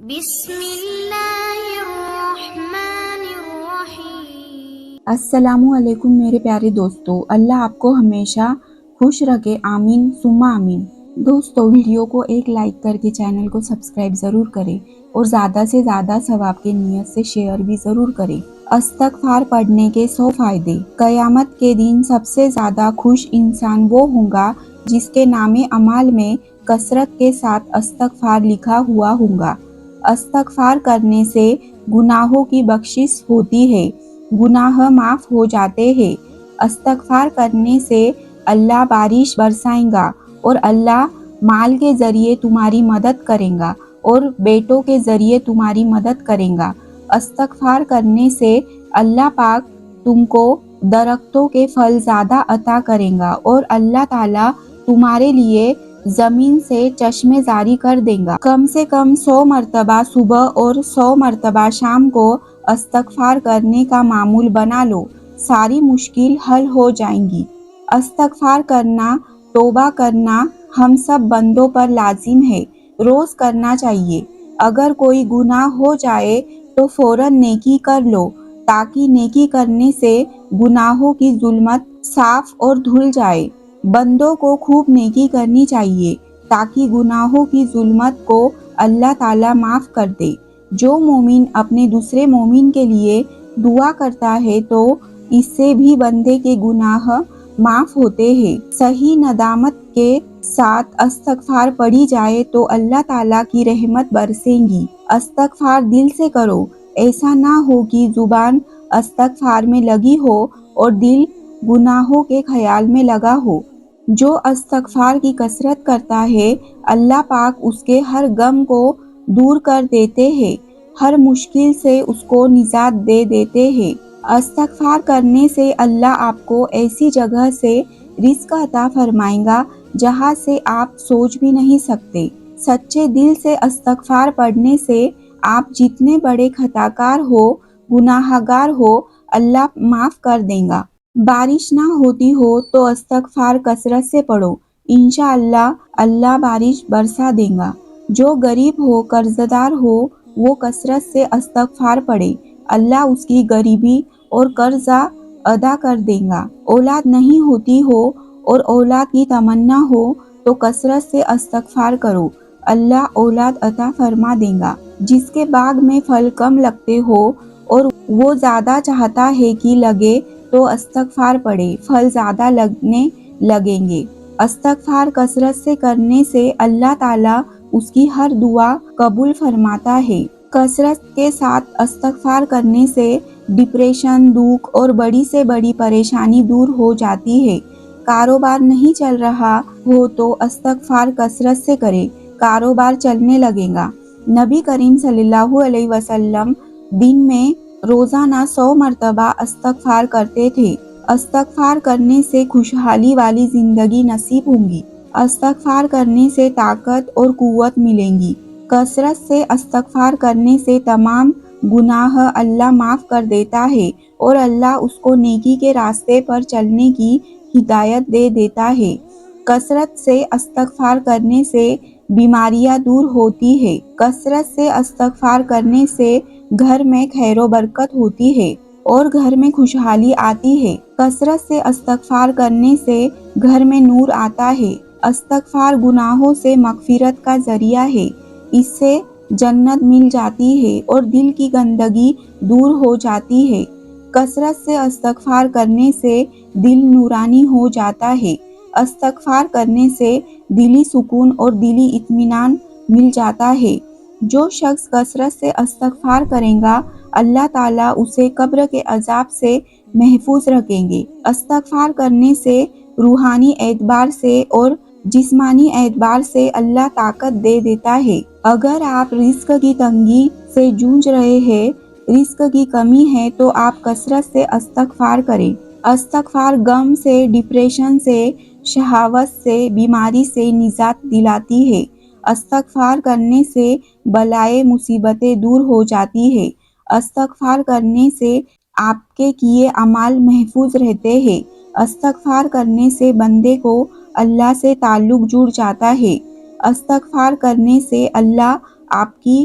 بسم اللہ الرحمن الرحیم۔ السلام علیکم میرے پیارے دوستو، اللہ آپ کو ہمیشہ خوش رکھے، آمین ثم آمین۔ دوستو ویڈیو کو ایک لائک کر کے چینل کو سبسکرائب ضرور کریں اور زیادہ سے زیادہ ثواب کے نیت سے شیئر بھی ضرور کریں۔ استغفار پڑھنے کے 100 فائدے۔ قیامت کے دن سب سے زیادہ خوش انسان وہ ہوگا جس کے نام اعمال میں کثرت کے ساتھ استغفار لکھا ہوا ہوگا۔ استغفار کرنے سے گناہوں کی بخشش ہوتی ہے، گناہ معاف ہو جاتے ہیں۔ استغفار کرنے سے اللہ بارش برسائے گا اور اللہ مال کے ذریعے تمہاری مدد کرے گا اور بیٹوں کے ذریعے تمہاری مدد کرے گا۔ استغفار کرنے سے اللہ پاک تم کو درختوں کے پھل زیادہ عطا کرے گا اور اللہ تعالیٰ تمہارے لیے زمین سے چشمے جاری کر دے گا۔ کم سے کم 100 مرتبہ صبح اور 100 مرتبہ شام کو استغفار کرنے کا معمول بنا لو، ساری مشکل حل ہو جائیں گی۔ استغفار کرنا، توبہ کرنا ہم سب بندوں پر لازم ہے، روز کرنا چاہیے۔ اگر کوئی گناہ ہو جائے تو فوراً نیکی کر لو، تاکہ نیکی کرنے سے گناہوں کی ظلمت صاف اور دھل جائے۔ بندوں کو خوب نیکی کرنی چاہیے تاکہ گناہوں کی ظلمت کو اللہ تعالیٰ معاف کر دے۔ جو مومن اپنے دوسرے مومن کے لیے دعا کرتا ہے تو اس سے بھی بندے کے گناہ معاف ہوتے ہیں۔ صحیح ندامت کے ساتھ استغفار پڑھی جائے تو اللہ تعالیٰ کی رحمت برسے گی۔ استغفار دل سے کرو، ایسا نہ ہو کہ زبان استغفار میں لگی ہو اور دل گناہوں کے خیال میں لگا ہو۔ جو استغفار کی کثرت کرتا ہے اللہ پاک اس کے ہر غم کو دور کر دیتے ہیں، ہر مشکل سے اس کو نجات دے دیتے ہیں۔ استغفار کرنے سے اللہ آپ کو ایسی جگہ سے رزق عطا فرمائے گا جہاں سے آپ سوچ بھی نہیں سکتے۔ سچے دل سے استغفار پڑھنے سے آپ جتنے بڑے خطا کار ہو، گناہ گار ہو، اللہ معاف کر دے گا۔ بارش نہ ہوتی ہو تو استغفار کثرت سے پڑھو، انشاءاللہ اللہ بارش برسا دے گا۔ جو غریب ہو، قرض دار ہو، وہ کثرت سے استغفار پڑھے، اللہ اس کی غریبی اور قرضہ ادا کر دے گا۔ اولاد نہیں ہوتی ہو اور اولاد کی تمنا ہو تو کثرت سے استغفار کرو، اللہ اولاد عطا فرما دے گا۔ جس کے باغ میں پھل کم لگتے ہو اور وہ زیادہ چاہتا ہے کہ لگے تو استغفار پڑھے، پھل زیادہ لگنے لگیں گے۔ استغفار کثرت سے کرنے سے اللہ تعالیٰ اس کی ہر دعا قبول فرماتا ہے۔ کثرت کے ساتھ استغفار کرنے سے ڈپریشن، دکھ اور بڑی سے بڑی پریشانی دور ہو جاتی ہے۔ کاروبار نہیں چل رہا ہو تو استغفار کثرت سے کرے، کاروبار چلنے لگے گا۔ نبی کریم صلی اللہ علیہ وسلم دن میں روزانہ 100 مرتبہ استغفار کرتے تھے۔ استغفار کرنے سے خوشحالی والی زندگی نصیب ہوگی۔ استغفار کرنے سے طاقت اور قوت ملیں گی۔ کثرت سے استغفار کرنے سے تمام گناہ اللہ معاف کر دیتا ہے اور اللہ اس کو نیکی کے راستے پر چلنے کی ہدایت دے دیتا ہے۔ کثرت سے استغفار کرنے سے بیماریاں دور ہوتی ہے۔ کثرت سے استغفار کرنے سے گھر میں خیر و برکت ہوتی ہے اور گھر میں خوشحالی آتی ہے۔ کثرت سے استغفار کرنے سے گھر میں نور آتا ہے۔ استغفار گناہوں سے مغفرت کا ذریعہ ہے، اس سے جنت مل جاتی ہے اور دل کی گندگی دور ہو جاتی ہے۔ کثرت سے استغفار کرنے سے دل نورانی ہو جاتا ہے۔ استغفار کرنے سے دلی سکون اور دلی اطمینان مل جاتا ہے۔ جو شخص کثرت سے استغفار کرے گا اللہ تعالیٰ اسے قبر کے عذاب سے محفوظ رکھیں گے۔ استغفار کرنے سے روحانی اعتبار سے اور جسمانی اعتبار سے اللہ طاقت دے دیتا ہے۔ اگر آپ رزق کی تنگی سے جوجھ رہے ہیں، رزق کی کمی ہے تو آپ کثرت سے استغفار کریں۔ استغفار غم سے، ڈپریشن سے، شہوت سے، بیماری سے نجات دلاتی ہے۔ استغفار کرنے سے بلائیں مصیبتیں دور ہو جاتی ہے۔ استغفار کرنے سے آپ کے کیے اعمال محفوظ رہتے ہیں۔ استغفار کرنے سے بندے کو اللہ سے تعلق جڑ جاتا ہے۔ استغفار کرنے سے اللہ آپ کی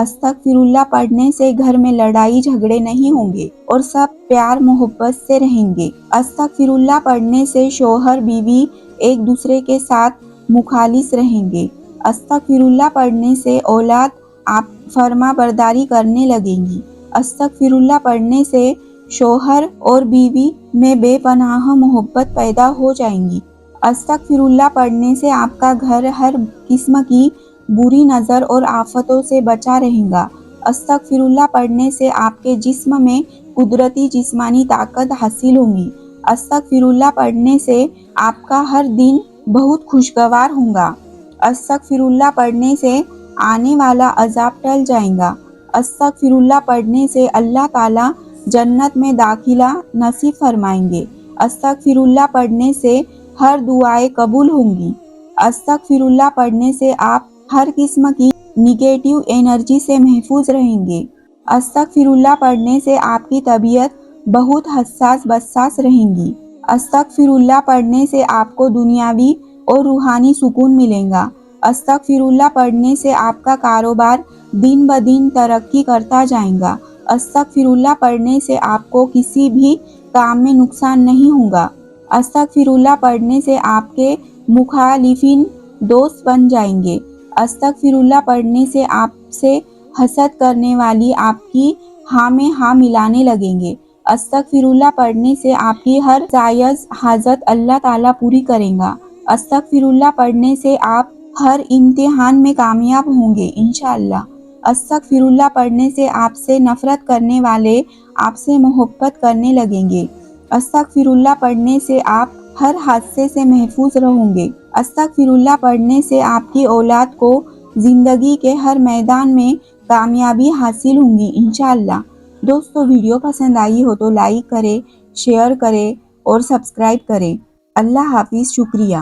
استغفراللہ پڑھنے سے گھر میں لڑائی جھگڑے نہیں ہوں گے اور سب پیار محبت سے رہیں گے۔ استغفراللہ پڑھنے سے شوہر بیوی ایک دوسرے کے ساتھ مخلص رہیں گے۔ استغفراللہ پڑھنے سے اولاد آپ فرما برداری کرنے لگیں گی۔ استغفراللہ پڑھنے سے شوہر اور بیوی میں بے پناہ محبت پیدا ہو جائیں گی۔ استغفراللہ پڑھنے سے آپ کا گھر ہر قسم کی بری نظر اور آفتوں سے بچا رہے گا۔ استغفراللہ پڑھنے سے آپ کے جسم میں قدرتی جسمانی طاقت حاصل ہوگی۔ استغفراللہ پڑھنے سے آپ کا ہر دن بہت خوشگوار ہوگا۔ استغفراللہ پڑھنے سے آنے والا عذاب ٹل جائے گا۔ استغفراللہ پڑھنے سے اللہ تعالیٰ جنت میں داخلہ نصیب فرمائیں گے۔ استغفراللہ پڑھنے سے ہر دعائیں قبول ہوں گی۔ استغفراللہ پڑھنے سے آپ ہر قسم کی نگیٹو انرجی سے محفوظ رہیں گے۔ استغفراللہ پڑھنے سے آپ کی طبیعت بہت حساس بساس رہیں گی۔ استغفراللہ پڑھنے سے آپ کو دنیاوی اور روحانی سکون ملے گا۔ استغفراللہ پڑھنے سے آپ کا کاروبار دن بدن ترقی کرتا جائے گا۔ استغفراللہ پڑھنے سے آپ کو کسی بھی کام میں نقصان نہیں ہوگا۔ استغفراللہ پڑھنے سے آپ کے مخالفین دوست بن جائیں گے۔ استغفراللہ پڑھنے سے آپ سے حسد کرنے والی آپ کی ہاں میں ہاں ملانے لگیں گے۔ استغفراللہ پڑھنے سے آپ کی ہر جائز حاجت اللہ تعالیٰ پوری کرے گا۔ استغفراللہ پڑھنے سے آپ ہر امتحان میں کامیاب ہوں گے انشاءاللہ۔ استغفراللہ پڑھنے سے آپ سے نفرت کرنے والے آپ سے محبت کرنے لگیں گے۔ استغفراللہ پڑھنے سے آپ ہر حادثے سے محفوظ رہوں گے۔ استغفراللہ پڑھنے سے آپ کی اولاد کو زندگی کے ہر میدان میں کامیابی حاصل ہوں گی انشاءاللہ۔ دوستو ویڈیو پسند آئی ہو تو لائک کریں، شیئر کریں اور سبسکرائب کریں۔ اللہ حافظ، شکریہ۔